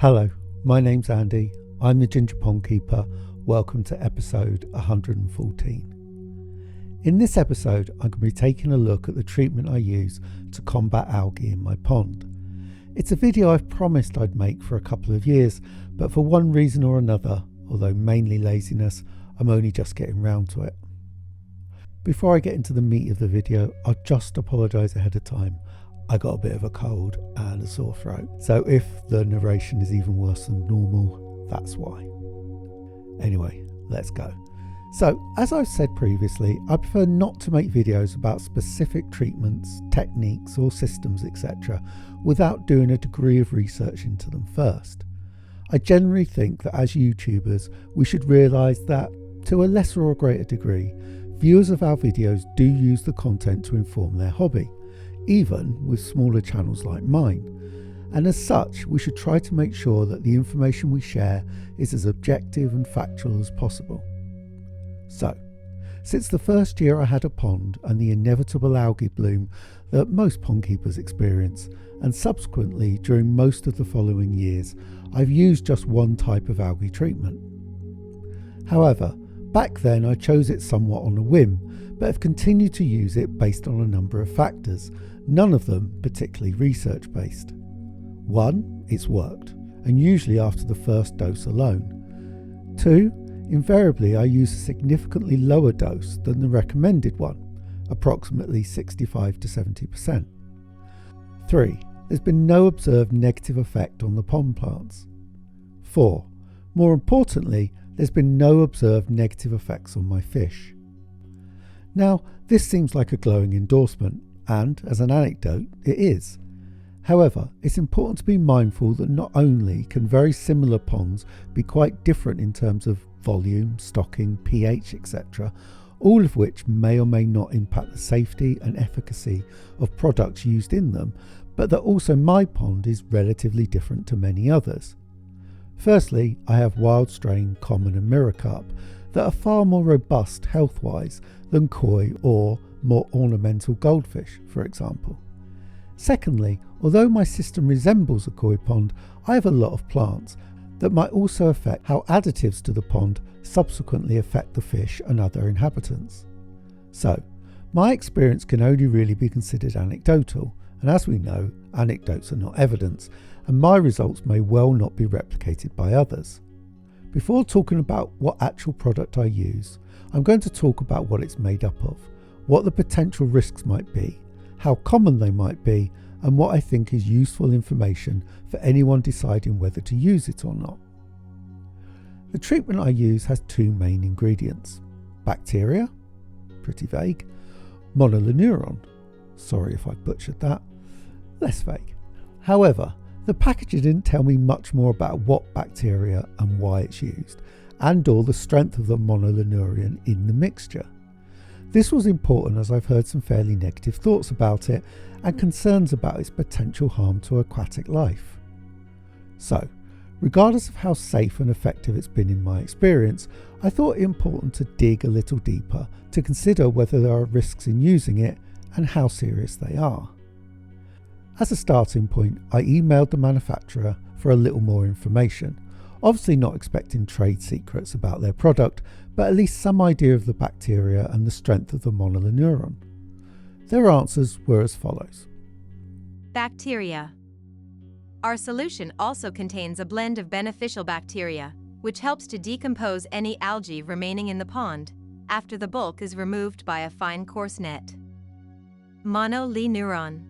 Hello, my name's Andy. I'm the Ginger Pondkeeper. Welcome to episode 114. In this episode, I'm going to be taking a look at the treatment I use to combat algae in my pond. It's a video I've promised I'd make for a couple of years, but for one reason or another, although mainly laziness, I'm only just getting round to it. Before I get into the meat of the video, I'll just apologise ahead of time. I got a bit of a cold and a sore throat, so if the narration is even worse than normal, that's why. Anyway, let's go. So, as I've said previously, I prefer not to make videos about specific treatments, techniques or systems, etc. without doing a degree of research into them first. I generally think that as YouTubers, we should realise that, to a lesser or greater degree, viewers of our videos do use the content to inform their hobby, even with smaller channels like mine. And as such, we should try to make sure that the information we share is as objective and factual as possible. So, since the first year I had a pond and the inevitable algae bloom that most pond keepers experience, and subsequently during most of the following years, I've used just one type of algae treatment. However, back then I chose it somewhat on a whim, but have continued to use it based on a number of factors, none of them particularly research based. One, it's worked, and usually after the first dose alone. Two, invariably I use a significantly lower dose than the recommended one, approximately 65 to 70%. Three, there's been no observed negative effect on the pond plants. Four, more importantly, there's been no observed negative effects on my fish. Now, this seems like a glowing endorsement, and as an anecdote, it is. However, it's important to be mindful that not only can very similar ponds be quite different in terms of volume, stocking, pH, etc., all of which may or may not impact the safety and efficacy of products used in them, but that also my pond is relatively different to many others. Firstly, I have wild strain, common and mirror carp that are far more robust health-wise than koi or more ornamental goldfish, for example. Secondly, although my system resembles a koi pond, I have a lot of plants that might also affect how additives to the pond subsequently affect the fish and other inhabitants. So, my experience can only really be considered anecdotal, and as we know, anecdotes are not evidence, and my results may well not be replicated by others. Before talking about what actual product I use, I'm going to talk about what it's made up of, what the potential risks might be, how common they might be, and what I think is useful information for anyone deciding whether to use it or not. The treatment I use has two main ingredients: bacteria, pretty vague, monolunuron, sorry if I butchered that, less vague. However, the packaging didn't tell me much more about what bacteria and why it's used, and or the strength of the monolunuron in the mixture. This was important as I've heard some fairly negative thoughts about it and concerns about its potential harm to aquatic life. So, regardless of how safe and effective it's been in my experience, I thought it important to dig a little deeper to consider whether there are risks in using it and how serious they are. As a starting point, I emailed the manufacturer for a little more information, obviously not expecting trade secrets about their product, but at least some idea of the bacteria and the strength of the monolunuron. Their answers were as follows. Bacteria. Our solution also contains a blend of beneficial bacteria, which helps to decompose any algae remaining in the pond after the bulk is removed by a fine coarse net. Monolunuron.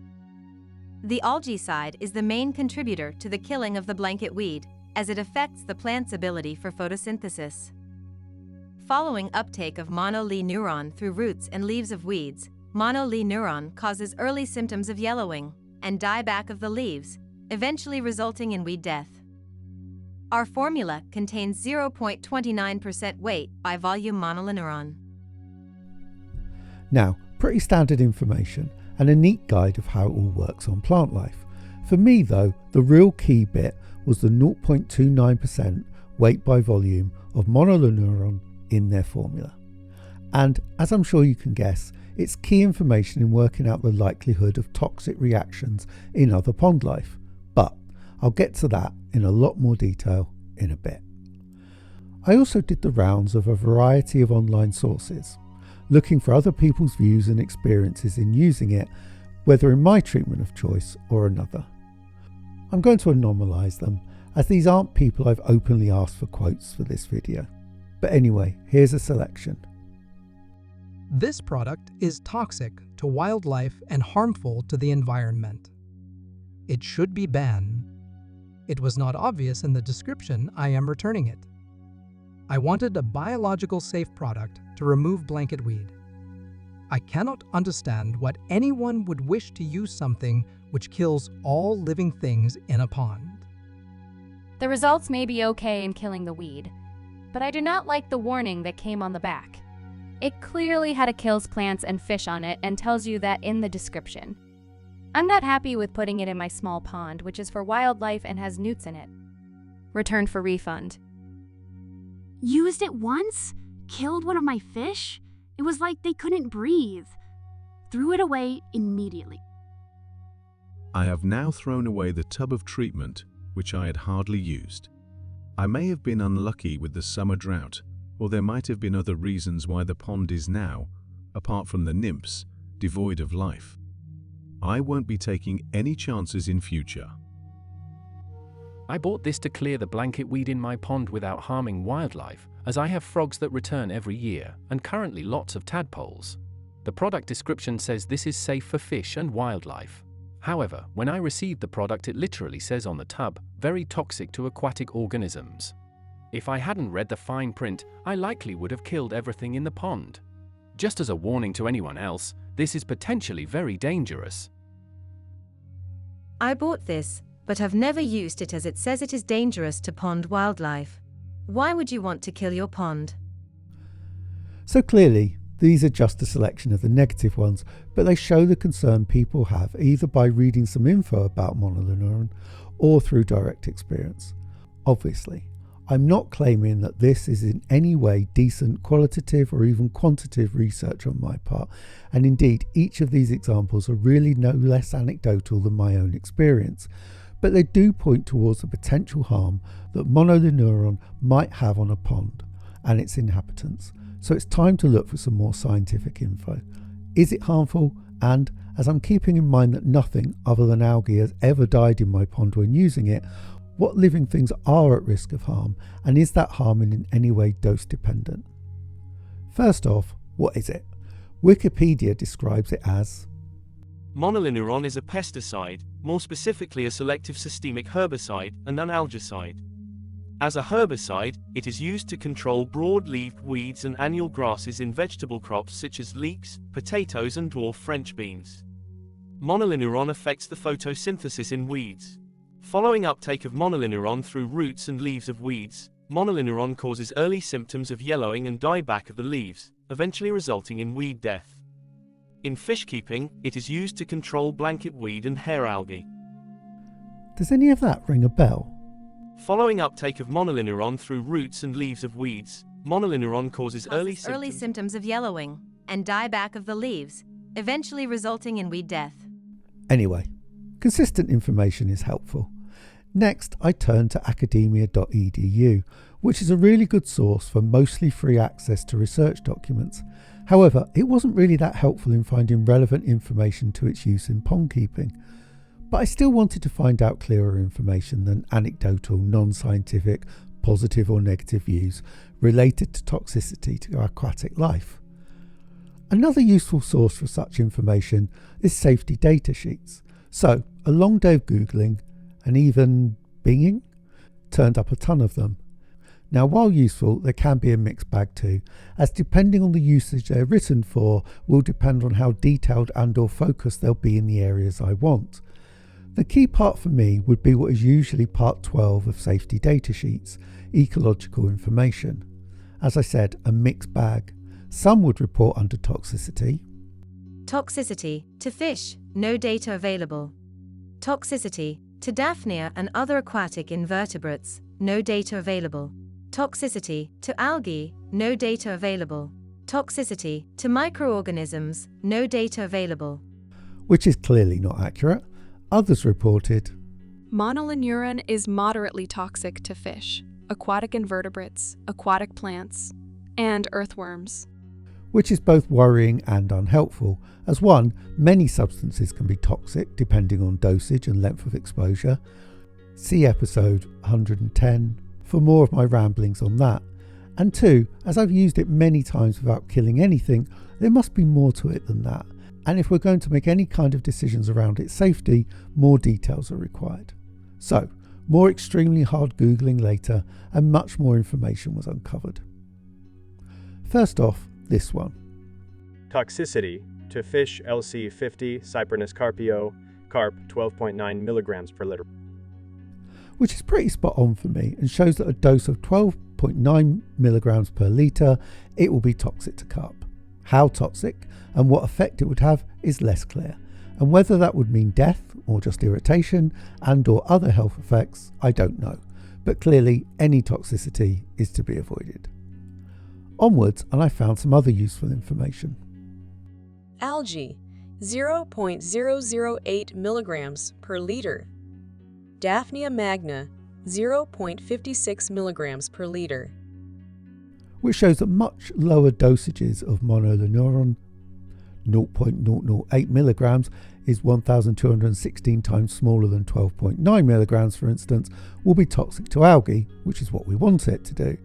The algaecide is the main contributor to the killing of the blanket weed, as it affects the plant's ability for photosynthesis. Following uptake of monolunuron through roots and leaves of weeds, monolunuron causes early symptoms of yellowing and dieback of the leaves, eventually resulting in weed death. Our formula contains 0.29% weight by volume monolunuron. Now, pretty standard information and a neat guide of how it all works on plant life. For me though, the real key bit was the 0.29% weight by volume of monolunuron in their formula. And as I'm sure you can guess, it's key information in working out the likelihood of toxic reactions in other pond life. But I'll get to that in a lot more detail in a bit. I also did the rounds of a variety of online sources, looking for other people's views and experiences in using it, whether in my treatment of choice or another. I'm going to anonymise them, as these aren't people I've openly asked for quotes for this video. But anyway, here's a selection. This product is toxic to wildlife and harmful to the environment. It should be banned. It was not obvious in the description. I am returning it. I wanted a biological safe product to remove blanket weed. I cannot understand what anyone would wish to use something which kills all living things in a pond. The results may be okay in killing the weed, but I do not like the warning that came on the back. It clearly had a kills plants and fish on it and tells you that in the description. I'm not happy with putting it in my small pond, which is for wildlife and has newts in it. Return for refund. Used it once? Killed one of my fish? It was like they couldn't breathe. Threw it away immediately. I have now thrown away the tub of treatment, which I had hardly used. I may have been unlucky with the summer drought, or there might have been other reasons why the pond is now, apart from the nymphs, devoid of life. I won't be taking any chances in future. I bought this to clear the blanket weed in my pond without harming wildlife, as I have frogs that return every year, and currently lots of tadpoles. The product description says this is safe for fish and wildlife. However, when I received the product, it literally says on the tub, very toxic to aquatic organisms. If I hadn't read the fine print, I likely would have killed everything in the pond. Just as a warning to anyone else, this is potentially very dangerous. I bought this, but have never used it as it says it is dangerous to pond wildlife. Why would you want to kill your pond? So clearly, these are just a selection of the negative ones, but they show the concern people have either by reading some info about monoleuron or through direct experience. Obviously, I'm not claiming that this is in any way decent qualitative or even quantitative research on my part, and indeed each of these examples are really no less anecdotal than my own experience, but they do point towards the potential harm that monoleuron might have on a pond and its inhabitants. So it's time to look for some more scientific info. Is it harmful? And as I'm keeping in mind that nothing other than algae has ever died in my pond when using it, what living things are at risk of harm, and is that harm in any way dose dependent? First off, what is it? Wikipedia describes it as: monoleuron is a pesticide, more specifically a selective systemic herbicide and an algicide. As a herbicide, it is used to control broad-leaved weeds and annual grasses in vegetable crops such as leeks, potatoes and dwarf French beans. Monoleuron affects the photosynthesis in weeds. Following uptake of monoleuron through roots and leaves of weeds, monoleuron causes early symptoms of yellowing and dieback of the leaves, eventually resulting in weed death. In fish keeping, it is used to control blanket weed and hair algae. Does any of that ring a bell? Following uptake of monoleuron through roots and leaves of weeds, monoleuron causes early symptoms of yellowing and dieback of the leaves, eventually resulting in weed death. Anyway, consistent information is helpful. Next, I turn to academia.edu, which is a really good source for mostly free access to research documents. However, it wasn't really that helpful in finding relevant information to its use in pond keeping. But I still wanted to find out clearer information than anecdotal, non-scientific, positive or negative views related to toxicity to aquatic life. Another useful source for such information is safety data sheets. So, a long day of Googling, and even binging, turned up a ton of them. Now, while useful, they can be a mixed bag too, as depending on the usage they're written for will depend on how detailed and or focused they'll be in the areas I want. The key part for me would be what is usually part 12 of safety data sheets, ecological information. As I said, a mixed bag. Some would report under toxicity. Toxicity to fish, no data available. Toxicity to Daphnia and other aquatic invertebrates, no data available. Toxicity to algae, no data available. Toxicity to microorganisms, no data available. Which is clearly not accurate. Others reported Monolinuron is moderately toxic to fish, aquatic invertebrates, aquatic plants, and earthworms. Which is both worrying and unhelpful, as one, many substances can be toxic depending on dosage and length of exposure. See episode 110 for more of my ramblings on that. And two, as I've used it many times without killing anything, there must be more to it than that. And if we're going to make any kind of decisions around its safety, more details are required. So, more extremely hard Googling later, and much more information was uncovered. First off, this one. Toxicity to fish LC50 Cyprinus carpio, carp 12.9 milligrams per liter. Which is pretty spot on for me and shows that a dose of 12.9 milligrams per litre, it will be toxic to carp. How toxic and what effect it would have is less clear, and whether that would mean death or just irritation and or other health effects, I don't know, but clearly any toxicity is to be avoided. Onwards, and I found some other useful information. Algae, 0.008 milligrams per liter. Daphnia magna, 0.56 milligrams per liter. Which shows that much lower dosages of monolinuron, 0.008 milligrams, is 1,216 times smaller than 12.9 milligrams, for instance, will be toxic to algae, which is what we want it to do.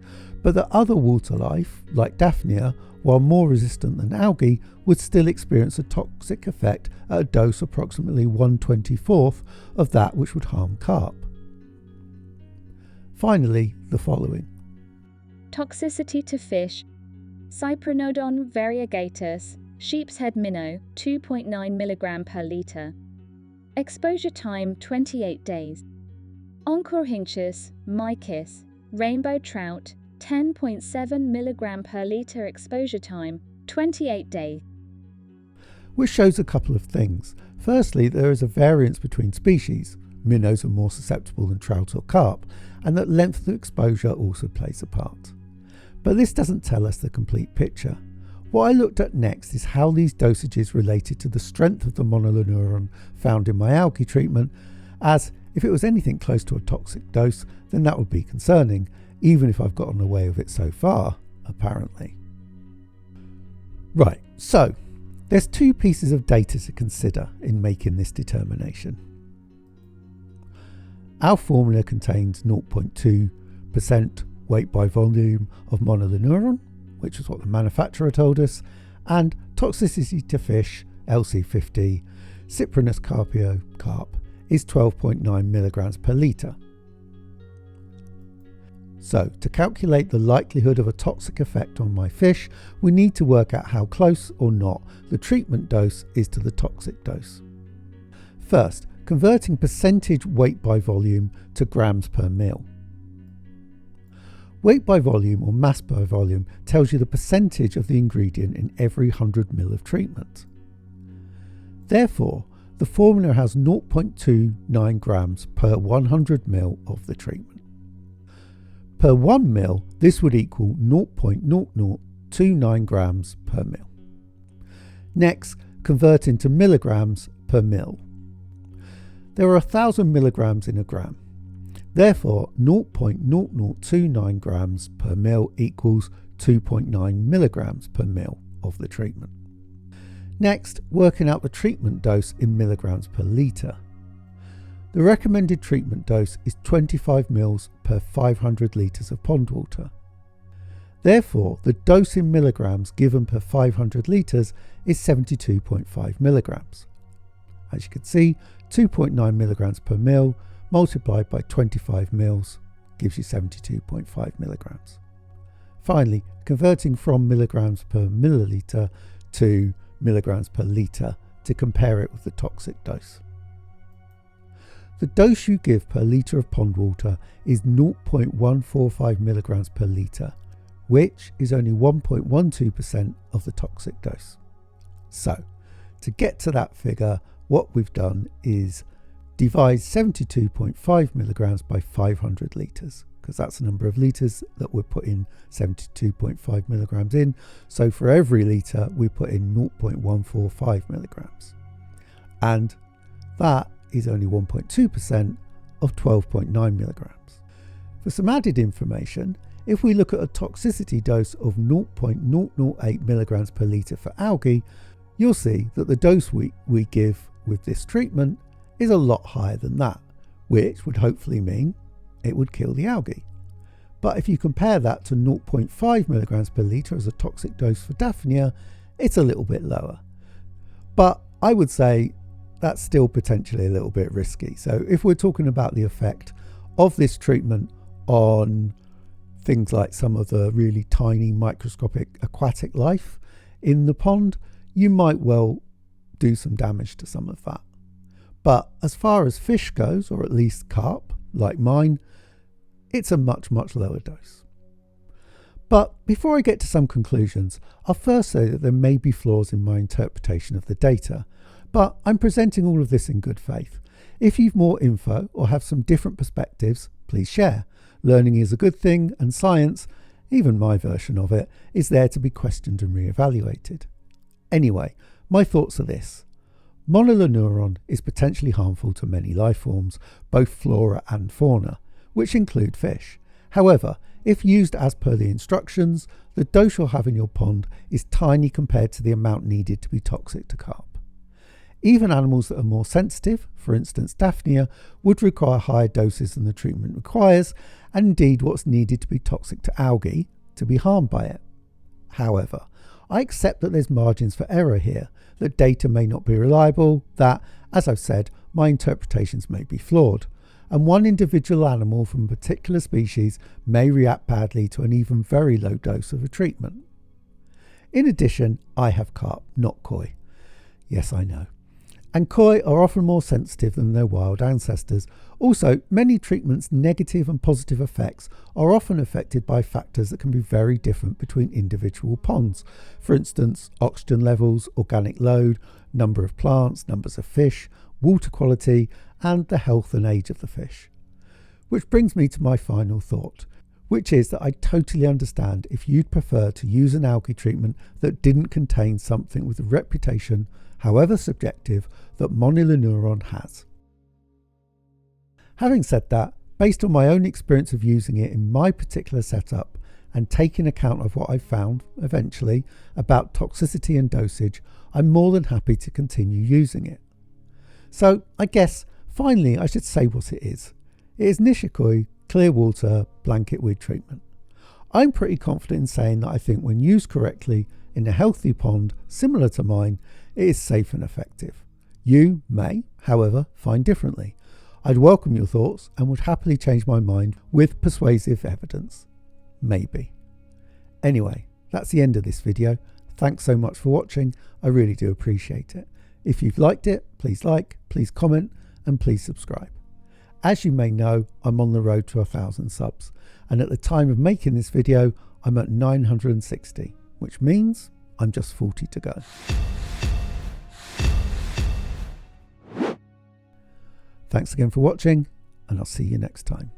But that other water life, like Daphnia, while more resistant than algae, would still experience a toxic effect at a dose approximately 1/24th of that which would harm carp. Finally, the following. Toxicity to fish. Cyprinodon variegatus, sheep's head minnow, 2.9 mg per litre. Exposure time 28 days. Oncorhynchus, mykiss, rainbow trout, 10.7 mg per litre exposure time, 28 days. Which shows a couple of things. Firstly, there is a variance between species. Minnows are more susceptible than trout or carp, and that length of exposure also plays a part. But this doesn't tell us the complete picture. What I looked at next is how these dosages related to the strength of the monolinuron found in my algae treatment, as if it was anything close to a toxic dose, then that would be concerning, even if I've gotten away with it so far, apparently. Right, so there's two pieces of data to consider in making this determination. Our formula contains 0.2% weight by volume of monolinuron, which is what the manufacturer told us, and toxicity to fish, LC50, Cyprinus carpio, carp, is 12.9 milligrams per litre. So, to calculate the likelihood of a toxic effect on my fish, we need to work out how close or not the treatment dose is to the toxic dose. First, converting percentage weight by volume to grams per mil. Weight by volume or mass by volume tells you the percentage of the ingredient in every 100 ml of treatment. Therefore, the formula has 0.29 grams per 100 ml of the treatment. Per 1 ml, this would equal 0.0029 grams per ml. Next, convert into milligrams per ml. There are 1,000 milligrams in a gram. Therefore, 0.0029 grams per ml equals 2.9 milligrams per ml of the treatment. Next, working out the treatment dose in milligrams per litre. The recommended treatment dose is 25 ml per 500 litres of pond water. Therefore, the dose in milligrams given per 500 litres is 72.5 milligrams. As you can see, 2.9 milligrams per ml multiplied by 25 mils gives you 72.5 milligrams. Finally, converting from milligrams per milliliter to milligrams per litre to compare it with the toxic dose. The dose you give per litre of pond water is 0.145 milligrams per litre, which is only 1.12% of the toxic dose. So, to get to that figure, what we've done is divide 72.5 milligrams by 500 litres, because that's the number of litres that we're putting 72.5 milligrams in. So for every litre, we put in 0.145 milligrams. And that is only 1.2% of 12.9 milligrams. For some added information, if we look at a toxicity dose of 0.008 milligrams per litre for algae, you'll see that the dose we give with this treatment is a lot higher than that, which would hopefully mean it would kill the algae. But if you compare that to 0.5 milligrams per litre as a toxic dose for Daphnia, it's a little bit lower. But I would say that's still potentially a little bit risky. So if we're talking about the effect of this treatment on things like some of the really tiny microscopic aquatic life in the pond, you might well do some damage to some of that. But as far as fish goes, or at least carp, like mine, it's a much lower dose. But before I get to some conclusions, I'll first say that there may be flaws in my interpretation of the data, but I'm presenting all of this in good faith. If you've more info or have some different perspectives, please share. Learning is a good thing, and science, even my version of it, is there to be questioned and re-evaluated. Anyway, my thoughts are this. Monoleuron is potentially harmful to many life forms, both flora and fauna, which include fish. However, if used as per the instructions, the dose you'll have in your pond is tiny compared to the amount needed to be toxic to carp. Even animals that are more sensitive, for instance Daphnia, would require higher doses than the treatment requires, and indeed what's needed to be toxic to algae to be harmed by it. However, I accept that there's margins for error here, that data may not be reliable, that, as I've said, my interpretations may be flawed, and one individual animal from a particular species may react badly to an even very low dose of a treatment. In addition, I have carp, not koi. Yes, I know. And koi are often more sensitive than their wild ancestors. Also, many treatments' negative and positive effects are often affected by factors that can be very different between individual ponds. For instance, oxygen levels, organic load, number of plants, numbers of fish, water quality, and the health and age of the fish. Which brings me to my final thought, which is that I totally understand if you'd prefer to use an algae treatment that didn't contain something with a reputation, however subjective, that monoleuron has. Having said that, based on my own experience of using it in my particular setup and taking account of what I found eventually about toxicity and dosage, I'm more than happy to continue using it. So I guess finally I should say what it is. It is Nishikoi clear water blanket weed treatment. I'm pretty confident in saying that I think when used correctly in a healthy pond similar to mine, it is safe and effective. You may, however, find differently. I'd welcome your thoughts and would happily change my mind with persuasive evidence. Maybe. Anyway, that's the end of this video. Thanks so much for watching. I really do appreciate it. If you've liked it, please like, please comment, and please subscribe. As you may know, I'm on the road to 1,000 subs, and at the time of making this video, I'm at 960, which means I'm just 40 to go. Thanks again for watching, and I'll see you next time.